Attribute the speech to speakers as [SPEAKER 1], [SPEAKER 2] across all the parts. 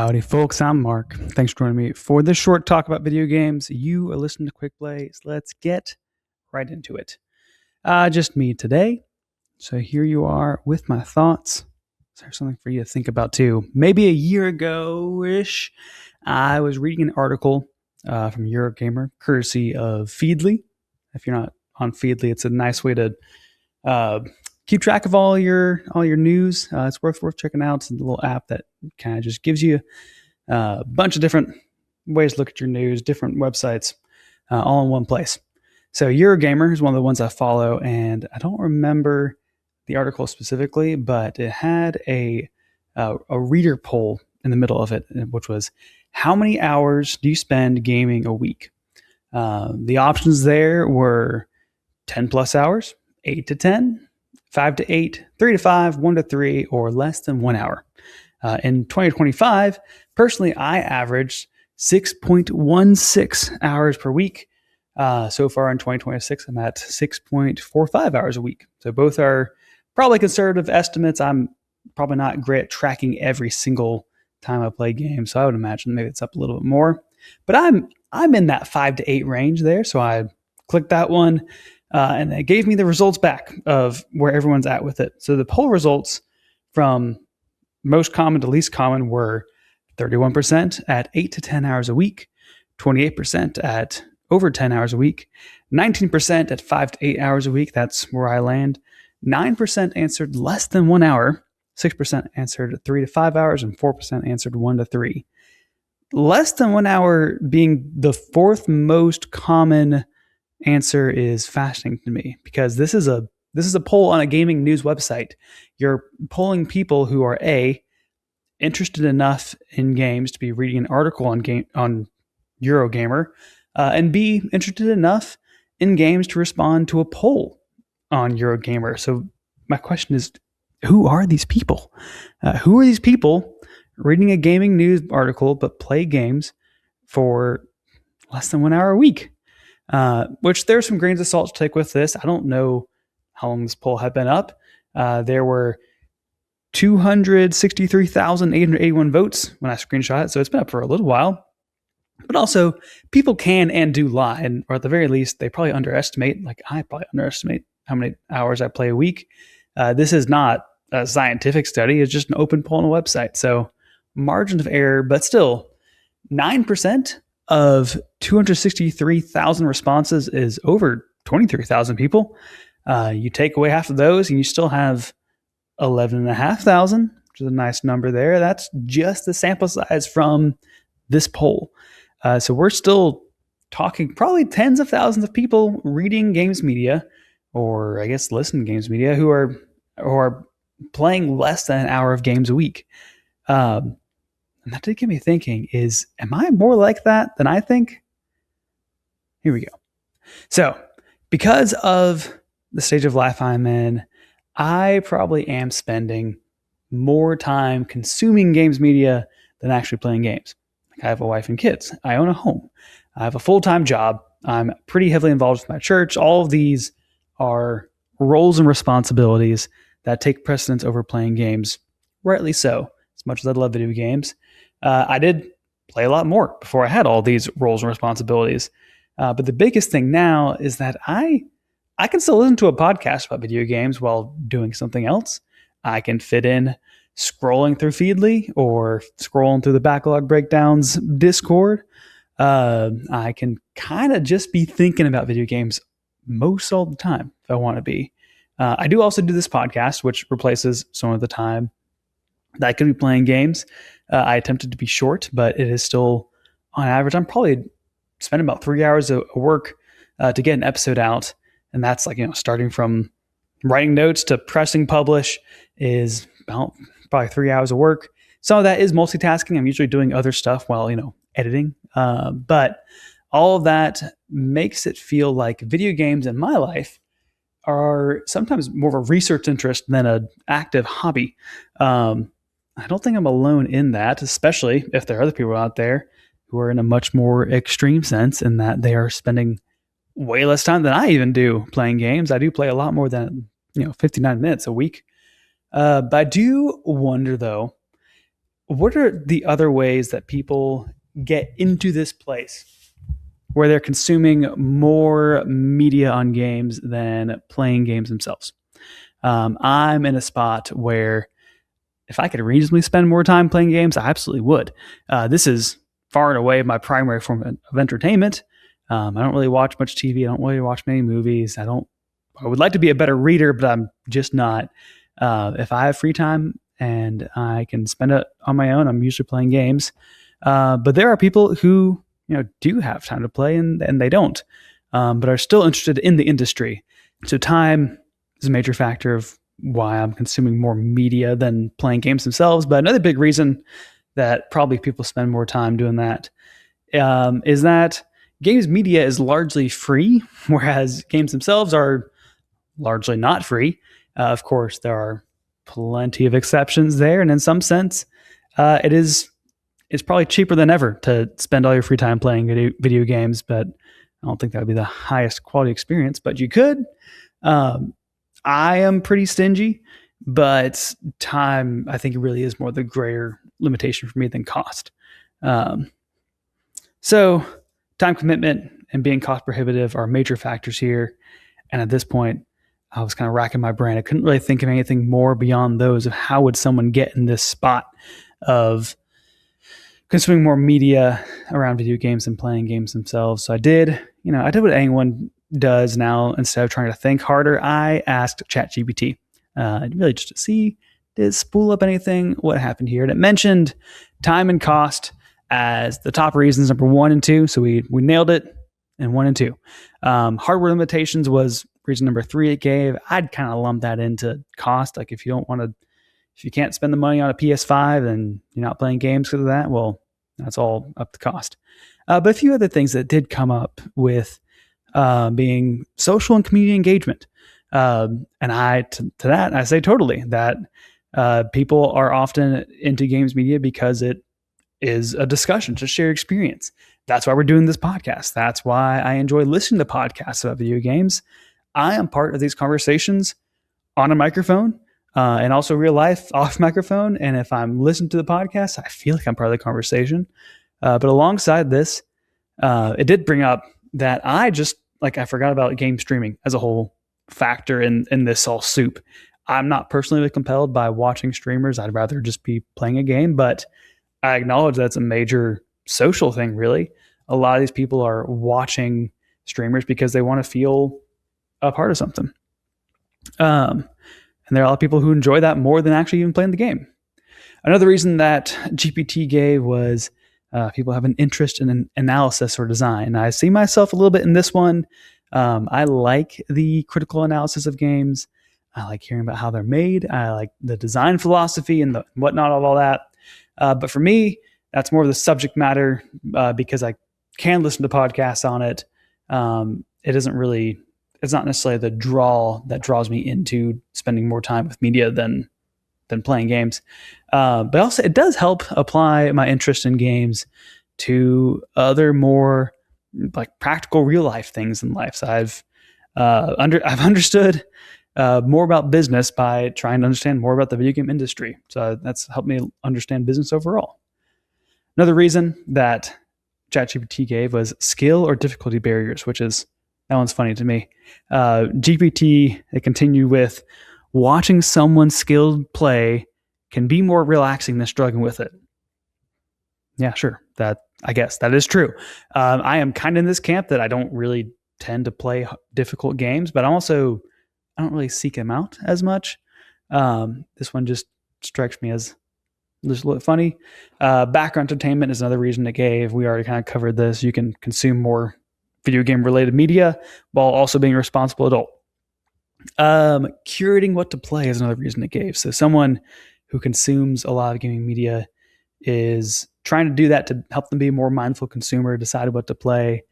[SPEAKER 1] Howdy, folks. I'm Mark. Thanks for joining me for this short talk about video games. You are listening to Quick Plays. Let's get right into it. Just me today. So here you are with my thoughts. Is there something for you to think about too? Maybe a year ago-ish, I was reading an article from Eurogamer, courtesy of Feedly. If you're not on Feedly, it's a nice way to keep track of all your news. It's worth checking out. It's a little app that kind of just gives you a bunch of different ways to look at your news, different websites, all in one place. So Eurogamer is one of the ones I follow, and I don't remember the article specifically, but it had a reader poll in the middle of it, which was, how many hours do you spend gaming a week? The options there were 10 plus hours, 8 to 10, 5 to 8, 3 to 5, 1 to 3, or less than 1 hour. In 2025, personally, I averaged 6.16 hours per week. So far in 2026, I'm at 6.45 hours a week. So both are probably conservative estimates. I'm probably not great at tracking every single time I play games, so I would imagine maybe it's up a little bit more. But I'm in that 5 to 8 range there, so I clicked that one. And it gave me the results back of where everyone's at with it. So the poll results from most common to least common were 31% at 8 to 10 hours a week, 28% at over 10 hours a week, 19% at 5 to 8 hours a week. That's where I land. 9% answered less than 1 hour, 6% answered 3 to 5 hours, and 4% answered 1 to 3. Less than 1 hour being the fourth most common answer is fascinating to me, because this is a poll on a gaming news website. You're polling people who are A, interested enough in games to be reading an article on Eurogamer, and B, interested enough in games to respond to a poll on Eurogamer. So my question is, who are these people? Who are these people reading a gaming news article but play games for less than 1 hour a week? Which there's some grains of salt to take with this. I don't know how long this poll had been up. There were 263,881 votes when I screenshot it, so it's been up for a little while. But also, people can and do lie, or at the very least, they probably underestimate, like I probably underestimate how many hours I play a week. This is not a scientific study. It's just an open poll on a website. So margin of error, but still, 9% of 263,000 responses is over 23,000 people. You take away half of those and you still have 11,500, which is a nice number there. That's just the sample size from this poll. So we're still talking probably tens of thousands of people reading games media, or I guess listening to games media, who are playing less than an hour of games a week. And that did get me thinking, am I more like that than I think? Here we go. So, because of the stage of life I'm in, I probably am spending more time consuming games media than actually playing games. Like, I have a wife and kids. I own a home. I have a full-time job. I'm pretty heavily involved with my church. All of these are roles and responsibilities that take precedence over playing games. Rightly so. As much as I love video games, I did play a lot more before I had all these roles and responsibilities. But the biggest thing now is that I can still listen to a podcast about video games while doing something else. I can fit in scrolling through Feedly or scrolling through the Backlog Breakdowns Discord. I can kind of just be thinking about video games most all the time if I want to be. I do also do this podcast, which replaces some of the time that I could be playing games. I attempted to be short, but it is still, on average, I'm probably spending about 3 hours of work to get an episode out. And that's like, starting from writing notes to pressing publish is about probably 3 hours of work. Some of that is multitasking. I'm usually doing other stuff while, editing. But all of that makes it feel like video games in my life are sometimes more of a research interest than an active hobby. I don't think I'm alone in that, especially if there are other people out there who are in a much more extreme sense in that they are spending way less time than I even do playing games. I do play a lot more than 59 minutes a week. But I do wonder, though, what are the other ways that people get into this place where they're consuming more media on games than playing games themselves? I'm in a spot where if I could reasonably spend more time playing games, I absolutely would. This is far and away my primary form of entertainment. I don't really watch much TV. I don't really watch many movies. I would like to be a better reader, but I'm just not. If I have free time and I can spend it on my own, I'm usually playing games. But there are people who do have time to play and they don't, but are still interested in the industry. So time is a major factor of why I'm consuming more media than playing games themselves. But another big reason that probably people spend more time doing that is that games media is largely free, whereas games themselves are largely not free. Of course, there are plenty of exceptions there, and in some sense, it's probably cheaper than ever to spend all your free time playing video games. But I don't think that would be the highest quality experience. But you could. I am pretty stingy, but time, I think, really is more the greater limitation for me than cost. So time commitment and being cost prohibitive are major factors here. And at this point, I was kind of racking my brain. I couldn't really think of anything more beyond those of how would someone get in this spot of consuming more media around video games than playing games themselves. So I did what anyone does now. Instead of trying to think harder, I asked ChatGPT really just to see, did it spool up anything? What happened here? And it mentioned time and cost as the top reasons, number 1 and 2. So we nailed it in 1 and 2. Hardware limitations was reason number 3 it gave. I'd kind of lump that into cost. Like if you can't spend the money on a PS5 and you're not playing games because of that, well, that's all up to cost. But a few other things that did come up with being social and community engagement. And to that, I say totally that people are often into games media because it is a discussion, to share experience. That's why we're doing this podcast. That's why I enjoy listening to podcasts about video games. I am part of these conversations on a microphone and also real life off microphone. And if I'm listening to the podcast, I feel like I'm part of the conversation. But alongside this, it did bring up that I forgot about game streaming as a whole factor in this whole soup. I'm not personally compelled by watching streamers. I'd rather just be playing a game, but I acknowledge that's a major social thing, really. A lot of these people are watching streamers because they want to feel a part of something. And there are a lot of people who enjoy that more than actually even playing the game. Another reason that GPT gave was people have an interest in analysis or design. I see myself a little bit in this one. I like the critical analysis of games. I like hearing about how they're made. I like the design philosophy and the whatnot of all that. But for me, that's more of the subject matter because I can listen to podcasts on it. It's not necessarily the draw that draws me into spending more time with media than playing games. But also it does help apply my interest in games to other more like practical real life things in life. So I've understood more about business by trying to understand more about the video game industry. So that's helped me understand business overall. Another reason that ChatGPT gave was skill or difficulty barriers, that one's funny to me. GPT, they continue with, watching someone skilled play can be more relaxing than struggling with it. Yeah, sure. I guess that is true. I am kind of in this camp that I don't really tend to play difficult games, but I don't really seek them out as much. This one just strikes me as just a little funny. Background entertainment is another reason it gave. We already kind of covered this. You can consume more video game related media while also being a responsible adult. Curating what to play is another reason it gave. So someone who consumes a lot of gaming media is trying to do that to help them be a more mindful consumer, decide what to play.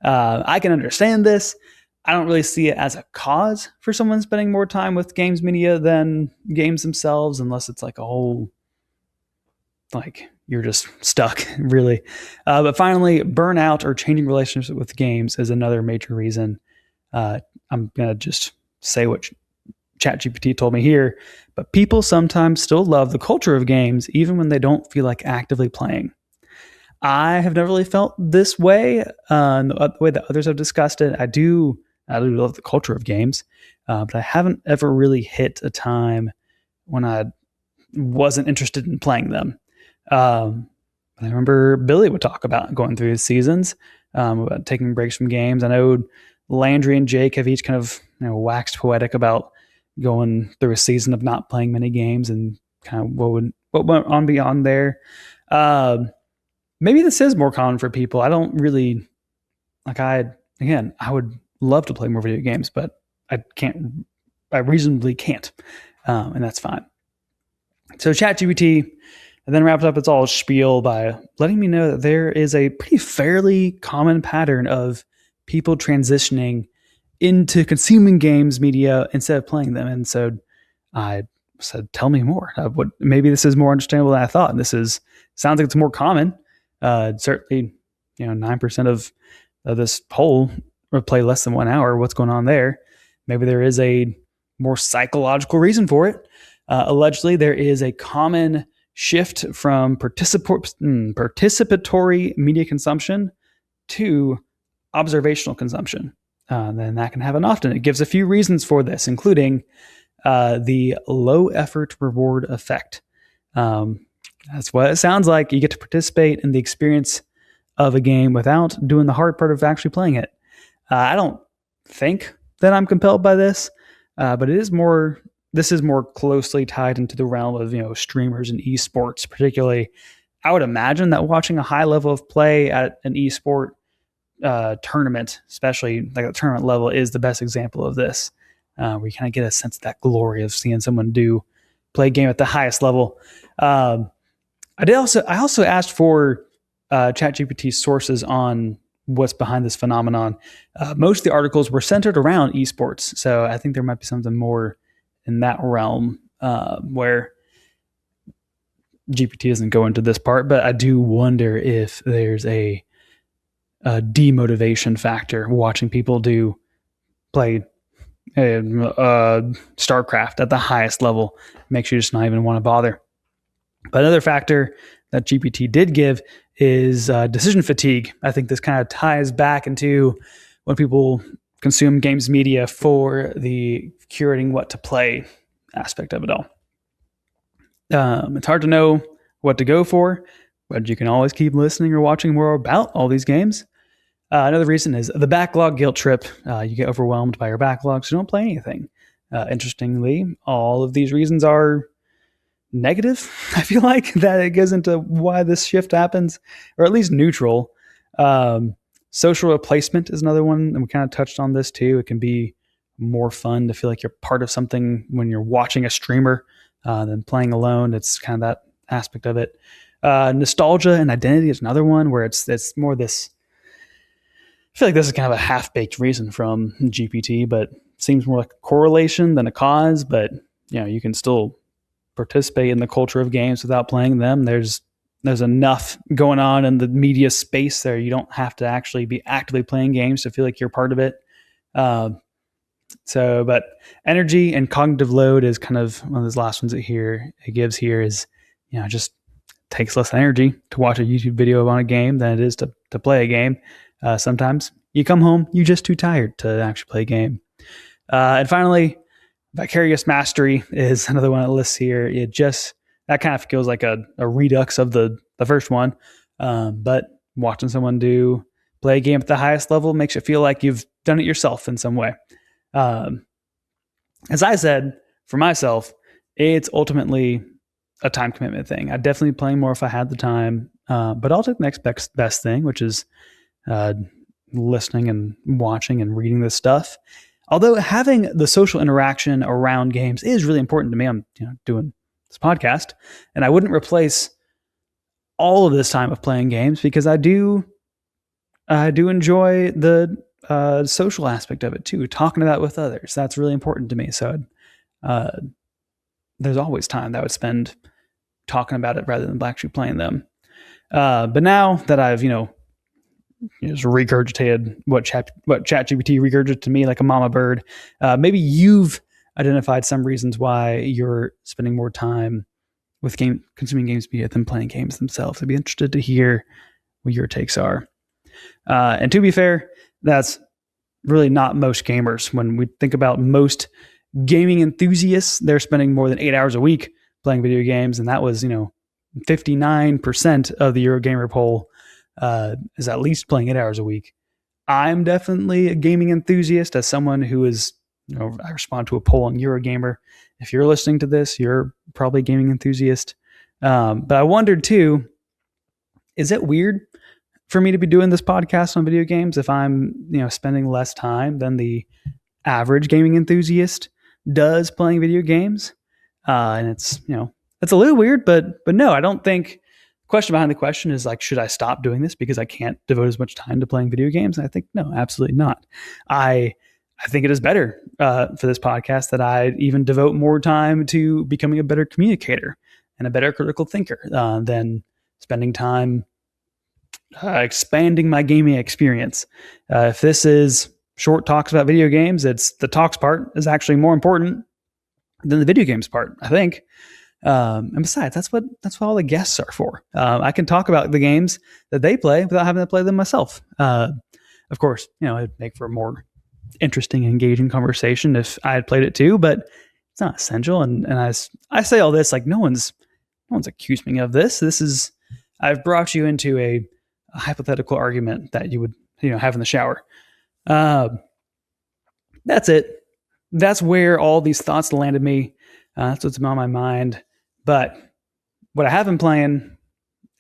[SPEAKER 1] I can understand this. I don't really see it as a cause for someone spending more time with games media than games themselves, unless it's like a whole, like you're just stuck, really. But finally, burnout or changing relationships with games is another major reason. I'm going to just say what ChatGPT told me here, but people sometimes still love the culture of games even when they don't feel like actively playing. I have never really felt this way, the way that others have discussed it. I do love the culture of games, but I haven't ever really hit a time when I wasn't interested in playing them. I remember Billy would talk about going through his seasons, about taking breaks from games. I know Landry and Jake have each kind of waxed poetic about going through a season of not playing many games and kind of what went on beyond there. Maybe this is more common for people. I don't really I would love to play more video games, but I reasonably can't. And that's fine. So ChatGPT, and then wrapped up its all spiel by letting me know that there is a pretty fairly common pattern of people transitioning into consuming games media instead of playing them. And so I said, tell me more. Maybe this is more understandable than I thought. And sounds like it's more common. Certainly, 9% of this poll would play less than 1 hour. What's going on there? Maybe there is a more psychological reason for it. Allegedly, there is a common shift from participatory media consumption to observational consumption. Then that can happen often. It gives a few reasons for this, including the low effort reward effect. That's what it sounds like. You get to participate in the experience of a game without doing the hard part of actually playing it. I don't think that I'm compelled by this, but this is more closely tied into the realm of streamers and esports. Particularly, I would imagine that watching a high level of play at an esport tournament, especially like at the tournament level, is the best example of this. Where you kind of get a sense of that glory of seeing someone play a game at the highest level. I also asked for ChatGPT sources on what's behind this phenomenon. Most of the articles were centered around esports, so I think there might be something more in that realm where GPT doesn't go into this part, but I do wonder if there's a demotivation factor watching people play StarCraft at the highest level. Makes you just not even want to bother. But another factor that GPT did give is decision fatigue. I think this kind of ties back into when people consume games media for the curating what to play aspect of it all. It's hard to know what to go for, but you can always keep listening or watching more about all these games. Another reason is the backlog guilt trip. You get overwhelmed by your backlog, so don't play anything. Interestingly, all of these reasons are negative. I feel like that it goes into why this shift happens, or at least neutral. Social replacement is another one, and we kind of touched on this too. It can be more fun to feel like you're part of something when you're watching a streamer than playing alone. It's kind of that aspect of it. Nostalgia and identity is another one where it's more this. I feel like this is kind of a half-baked reason from GPT, but seems more like a correlation than a cause. But you can still participate in the culture of games without playing them. There's enough going on in the media space there. You don't have to actually be actively playing games to feel like you're part of it. But energy and cognitive load is kind of one of those last ones that it gives here is, just takes less energy to watch a YouTube video on a game than it is to play a game. Sometimes you come home, you're just too tired to actually play a game. And finally, vicarious mastery is another one that lists here. That kind of feels like a redux of the first one. But watching someone play a game at the highest level makes you feel like you've done it yourself in some way. As I said, for myself, it's ultimately a time commitment thing. I'd definitely play more if I had the time, but I'll take the next best thing, which is listening and watching and reading this stuff. Although having the social interaction around games is really important to me. I'm doing this podcast, and I wouldn't replace all of this time of playing games because I do enjoy the social aspect of it too, talking about it with others. That's really important to me. So there's always time that I would spend talking about it rather than actually playing them. But now that I've just regurgitated what ChatGPT regurgitated to me like a mama bird, maybe you've identified some reasons why you're spending more time with consuming games media than playing games themselves. I'd be interested to hear what your takes are. And to be fair, that's really not most gamers. When we think about most gaming enthusiasts, they're spending more than 8 hours a week playing video games, and that was 59% of the Eurogamer poll is at least playing 8 hours a week. I'm definitely a gaming enthusiast. As someone who is, I respond to a poll on Eurogamer. If you're listening to this, you're probably a gaming enthusiast. But I wondered too, is it weird for me to be doing this podcast on video games if I'm, spending less time than the average gaming enthusiast does playing video games? And it's a little weird, but no, I don't think. The question behind the question is like, should I stop doing this because I can't devote as much time to playing video games? And I think no, absolutely not. I think it is better for this podcast that I even devote more time to becoming a better communicator and a better critical thinker than spending time expanding my gaming experience. If this is short talks about video games, it's the talks part is actually more important than the video games part, I think. And besides, that's what all the guests are for. I can talk about the games that they play without having to play them myself. Of course, it'd make for a more interesting, engaging conversation if I had played it too, but it's not essential. And I say all this like no one's accused me of this. I've brought you into a hypothetical argument that you would have in the shower. That's it. That's where all these thoughts landed me. That's what's on my mind. But what I have been playing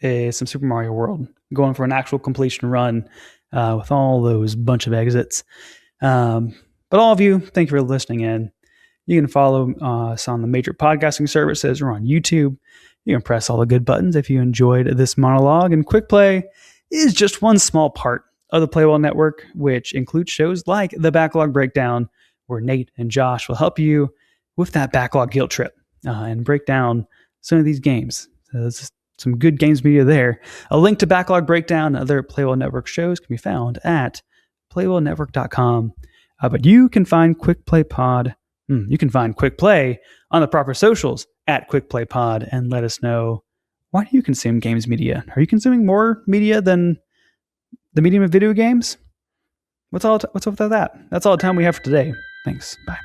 [SPEAKER 1] is some Super Mario World, going for an actual completion run with all those bunch of exits. But all of you, thank you for listening in. You can follow us on the major podcasting services or on YouTube. You can press all the good buttons if you enjoyed this monologue. And Quick Play is just one small part of the Playwell Network, which includes shows like The Backlog Breakdown, where Nate and Josh will help you with that backlog guilt trip and break down some of these games. So there's some good games media there. A link to Backlog Breakdown and other Playwell Network shows can be found at playwellnetwork.com. But you can find Quick Play Pod. You can find Quick Play on the proper socials at Quick Play Pod and let us know, why do you consume games media? Are you consuming more media than the medium of video games? What's up with that? That's all the time we have for today. Thanks. Bye.